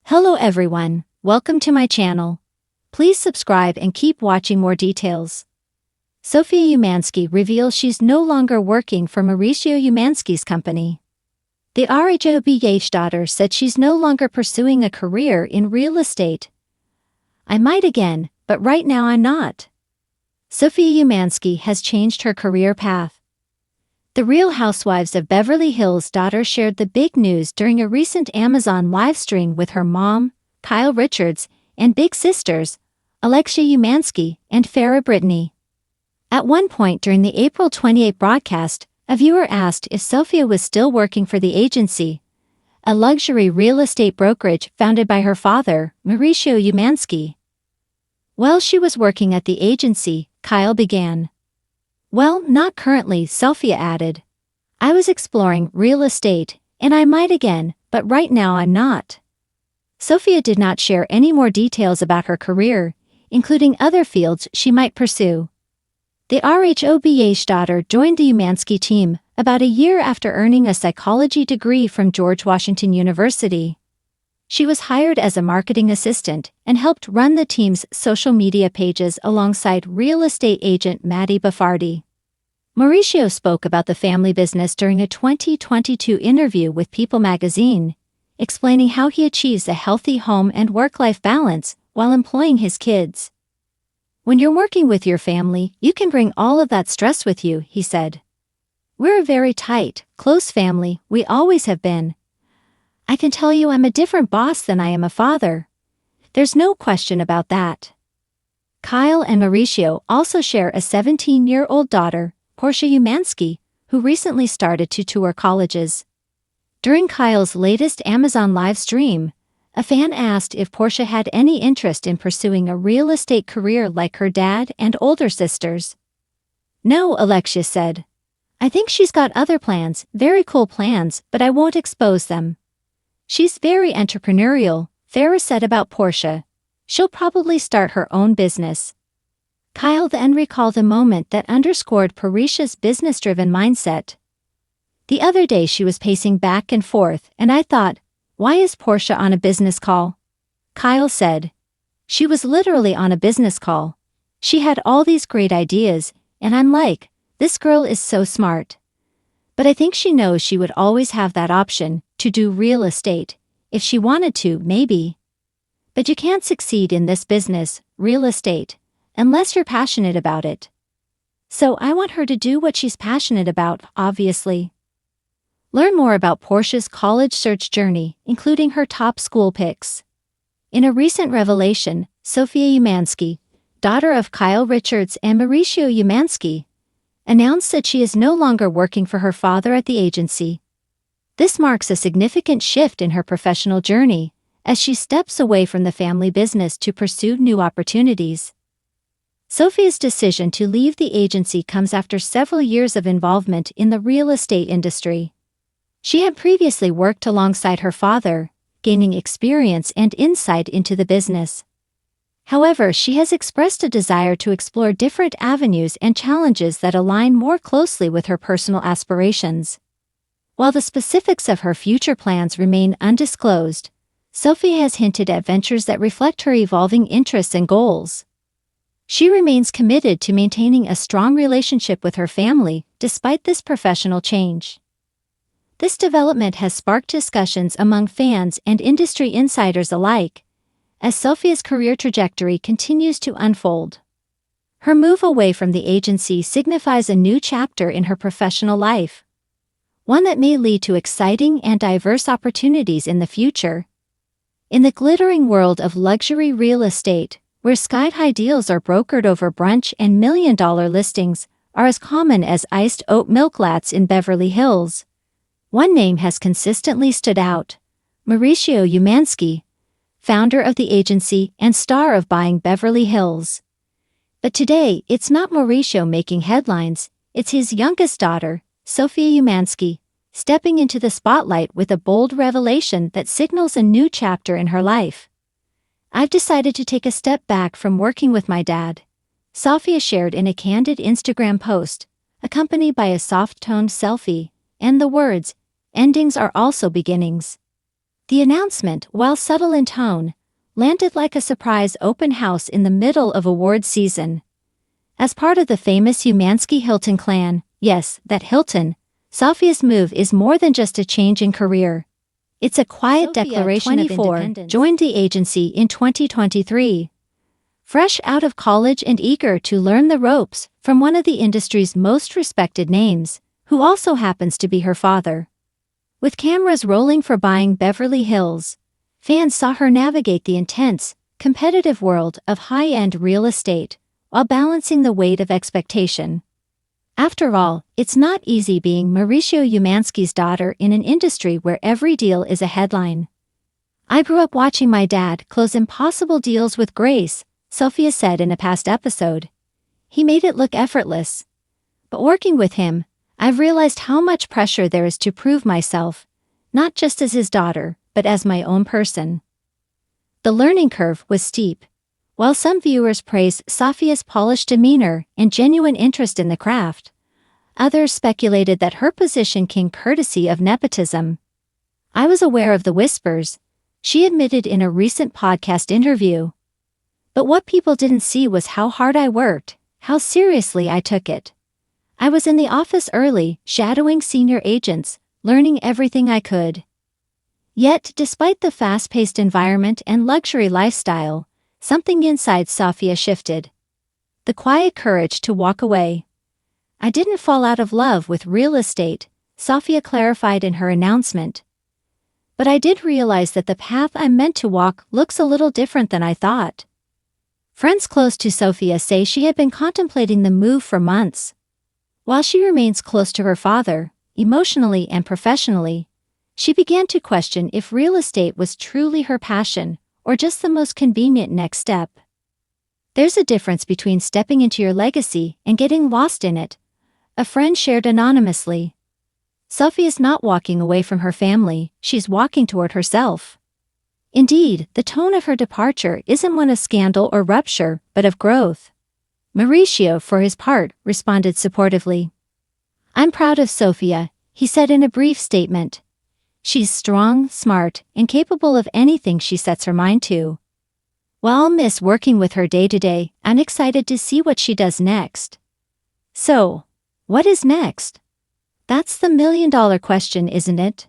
Hello everyone, welcome to my channel. Please subscribe and keep watching more details. Sophia Umansky reveals she's no longer working for Mauricio Umansky's company. The RHOBH daughter said she's no longer pursuing a career in real estate. I might again, but right now I'm not. Sophia Umansky has changed her career path. The Real Housewives of Beverly Hills daughter shared the big news during a recent Amazon livestream with her mom, Kyle Richards, and big sisters, Alexia Umansky and Farrah Brittany. At one point during the April 28 broadcast, a viewer asked if Sophia was still working for the agency, a luxury real estate brokerage founded by her father, Mauricio Umansky. While she was working at the agency, Kyle began. Well, not currently, Sophia added. I was exploring real estate, and I might again, but right now I'm not. Sophia did not share any more details about her career, including other fields she might pursue. The RHOBH daughter joined the Umansky team about a year after earning a psychology degree from George Washington University. She was hired as a marketing assistant and helped run the team's social media pages alongside real estate agent Maddie Baffardi. Mauricio spoke about the family business during a 2022 interview with People magazine, explaining how he achieves a healthy home and work-life balance while employing his kids. When you're working with your family, you can bring all of that stress with you, he said. We're a very tight, close family, we always have been. I can tell you I'm a different boss than I am a father. There's no question about that. Kyle and Mauricio also share a 17-year-old daughter, Portia Umansky, who recently started to tour colleges. During Kyle's latest Amazon live stream, a fan asked if Portia had any interest in pursuing a real estate career like her dad and older sisters. No, Alexia said. I think she's got other plans, very cool plans, but I won't expose them. She's very entrepreneurial, Farrah said about Portia. She'll probably start her own business. Kyle then recalled a moment that underscored Portia's business-driven mindset. The other day she was pacing back and forth and I thought, why is Portia on a business call? Kyle said. She was literally on a business call. She had all these great ideas, and I'm like, this girl is so smart. But I think she knows she would always have that option, to do real estate, if she wanted to, maybe. But you can't succeed in this business, real estate, unless you're passionate about it. So I want her to do what she's passionate about, obviously. Learn more about Portia's college search journey, including her top school picks. In a recent revelation, Sophia Umansky, daughter of Kyle Richards and Mauricio Umansky, announced that she is no longer working for her father at the agency. This marks a significant shift in her professional journey, as she steps away from the family business to pursue new opportunities. Sophia's decision to leave the agency comes after several years of involvement in the real estate industry. She had previously worked alongside her father, gaining experience and insight into the business. However, she has expressed a desire to explore different avenues and challenges that align more closely with her personal aspirations. While the specifics of her future plans remain undisclosed, Sophia has hinted at ventures that reflect her evolving interests and goals. She remains committed to maintaining a strong relationship with her family despite this professional change. This development has sparked discussions among fans and industry insiders alike, as Sophia's career trajectory continues to unfold. Her move away from the agency signifies a new chapter in her professional life, one that may lead to exciting and diverse opportunities in the future. In the glittering world of luxury real estate, where sky-high deals are brokered over brunch and million-dollar listings are as common as iced oat milk lattes in Beverly Hills, one name has consistently stood out: Mauricio Umansky, founder of the agency and star of Buying Beverly Hills. But today, it's not Mauricio making headlines, it's his youngest daughter, Sophia Umansky, stepping into the spotlight with a bold revelation that signals a new chapter in her life. I've decided to take a step back from working with my dad, Sophia shared in a candid Instagram post, accompanied by a soft-toned selfie, and the words, endings are also beginnings. The announcement, while subtle in tone, landed like a surprise open house in the middle of awards season. As part of the famous Umansky Hilton clan, yes, that Hilton, Sophia's move is more than just a change in career. It's a quiet declaration of independence. Joined the agency in 2023. Fresh out of college and eager to learn the ropes from one of the industry's most respected names, who also happens to be her father. With cameras rolling for buying Beverly Hills, fans saw her navigate the intense, competitive world of high-end real estate, while balancing the weight of expectation. After all, it's not easy being Mauricio Umansky's daughter in an industry where every deal is a headline. "I grew up watching my dad close impossible deals with grace," Sophia said in a past episode. "He made it look effortless. But working with him, I've realized how much pressure there is to prove myself, not just as his daughter, but as my own person." The learning curve was steep. While some viewers praised Sophia's polished demeanor and genuine interest in the craft, others speculated that her position came courtesy of nepotism. "I was aware of the whispers," she admitted in a recent podcast interview. "But what people didn't see was how hard I worked, how seriously I took it. I was in the office early, shadowing senior agents, learning everything I could." Yet, despite the fast-paced environment and luxury lifestyle, something inside Sophia shifted. The quiet courage to walk away. "I didn't fall out of love with real estate," Sophia clarified in her announcement. "But I did realize that the path I'm meant to walk looks a little different than I thought." Friends close to Sophia say she had been contemplating the move for months. While she remains close to her father, emotionally and professionally, she began to question if real estate was truly her passion, or just the most convenient next step. "There's a difference between stepping into your legacy and getting lost in it," a friend shared anonymously. Sophia's not walking away from her family, she's walking toward herself. Indeed, the tone of her departure isn't one of scandal or rupture, but of growth. Mauricio, for his part, responded supportively. "I'm proud of Sophia," he said in a brief statement. "She's strong, smart, and capable of anything she sets her mind to. While I'll miss working with her day to day, I'm excited to see what she does next." So, what is next? That's the million-dollar question, isn't it?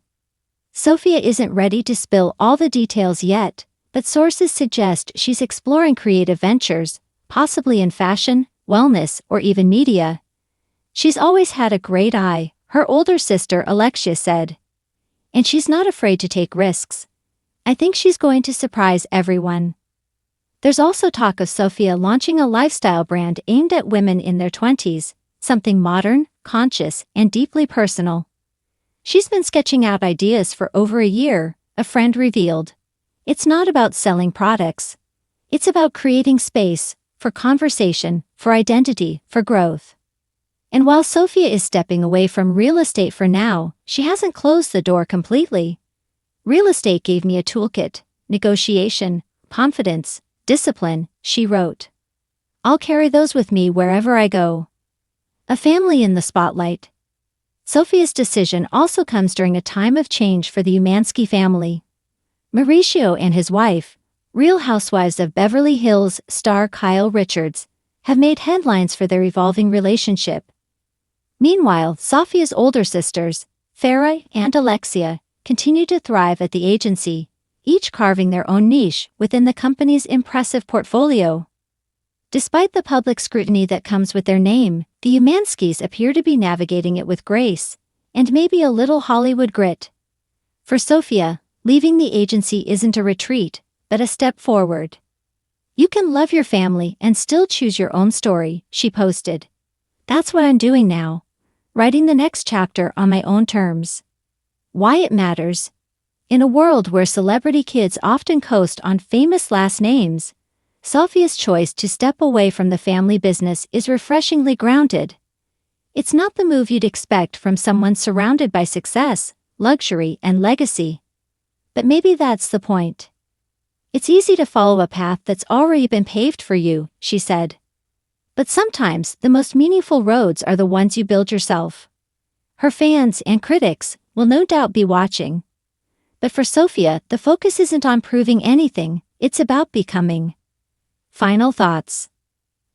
Sophia isn't ready to spill all the details yet, but sources suggest she's exploring creative ventures, possibly in fashion, wellness, or even media. "She's always had a great eye," her older sister Alexia said. "And she's not afraid to take risks. I think she's going to surprise everyone." There's also talk of Sophia launching a lifestyle brand aimed at women in their 20s, something modern, conscious, and deeply personal. "She's been sketching out ideas for over a year," a friend revealed. "It's not about selling products. It's about creating space, for conversation, for identity, for growth." And while Sophia is stepping away from real estate for now, she hasn't closed the door completely. "Real estate gave me a toolkit, negotiation, confidence, discipline," she wrote. "I'll carry those with me wherever I go." A family in the spotlight. Sophia's decision also comes during a time of change for the Umansky family. Mauricio and his wife, Real Housewives of Beverly Hills star Kyle Richards, have made headlines for their evolving relationship. Meanwhile, Sophia's older sisters, Farah and Alexia, continue to thrive at the agency, each carving their own niche within the company's impressive portfolio. Despite the public scrutiny that comes with their name, the Umanskys appear to be navigating it with grace, and maybe a little Hollywood grit. For Sophia, leaving the agency isn't a retreat, but a step forward. "You can love your family and still choose your own story," she posted. "That's what I'm doing now. Writing the next chapter on my own terms." Why it matters? In a world where celebrity kids often coast on famous last names, Sophia's choice to step away from the family business is refreshingly grounded. It's not the move you'd expect from someone surrounded by success, luxury, and legacy. But maybe that's the point. "It's easy to follow a path that's already been paved for you," she said. "But sometimes the most meaningful roads are the ones you build yourself." Her fans and critics will no doubt be watching. But for Sophia, the focus isn't on proving anything, it's about becoming. Final thoughts.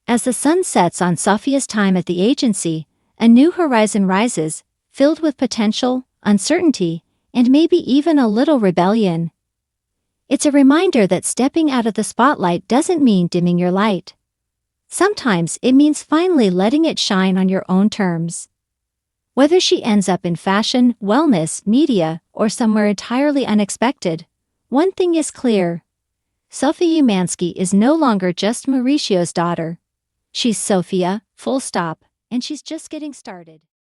As the sun sets on Sophia's time at the agency, a new horizon rises, filled with potential, uncertainty, and maybe even a little rebellion. It's a reminder that stepping out of the spotlight doesn't mean dimming your light. Sometimes it means finally letting it shine on your own terms. Whether she ends up in fashion, wellness, media, or somewhere entirely unexpected, one thing is clear. Sophia Umansky is no longer just Mauricio's daughter. She's Sophia, full stop, and she's just getting started.